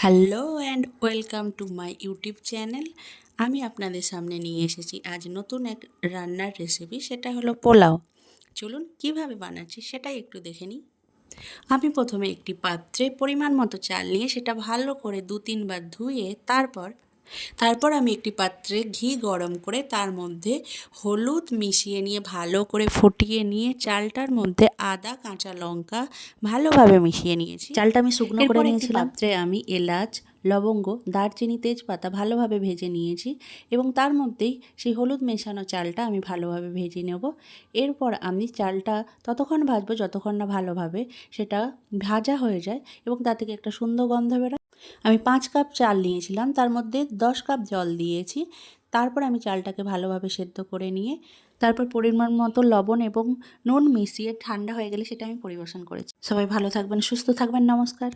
Hello and welcome to my YouTube channel. আমি আপনাদের সামনে নিয়ে এসেছি আজ নতুন এক রান্নার রেসিপি, সেটা হলো পোলাও। চলুন কীভাবে বানাচ্ছি সেটাই একটু দেখে নিই। আমি প্রথমে একটি পাত্রে পরিমাণ মতো চাল নিয়ে সেটা ভালো করে 2-3 বার ধুয়ে তারপর আমি একটি পাত্রে ঘি গরম করে তার মধ্যে হলুদ মিশিয়ে নিয়ে ভালো করে ফুটিয়ে নিয়ে চালটার মধ্যে আদা কাঁচা লঙ্কা ভালোভাবে মিশিয়ে নিয়েছি। চালটা আমি শুকনো করে নিয়েছিলাম। পাত্রে আমি এলাচ, লবঙ্গ, দারচিনি, তেজপাতা ভালোভাবে ভেজে নিয়েছি এবং তার মধ্যেই সেই হলুদ মেশানো চালটা আমি ভালোভাবে ভেজে নেব। এরপর আমি চালটা ততক্ষণ ভাজবো যতক্ষণ না ভালোভাবে সেটা ভাজা হয়ে যায় এবং তা থেকে একটা সুন্দর গন্ধ বেরোয়। আমি 5 কাপ চাল নিয়েছিলাম, তার মধ্যে 10 কাপ জল দিয়েছি। তারপর আমি চালটাকে ভালোভাবে সেদ্ধ করে নিয়ে তারপর পরিমাণ মতো লবণ এবং নুন মিশিয়ে ঠান্ডা হয়ে গেলে সেটা আমি পরিবেশন করেছি। সবাই ভালো থাকবেন, সুস্থ থাকবেন, নমস্কার।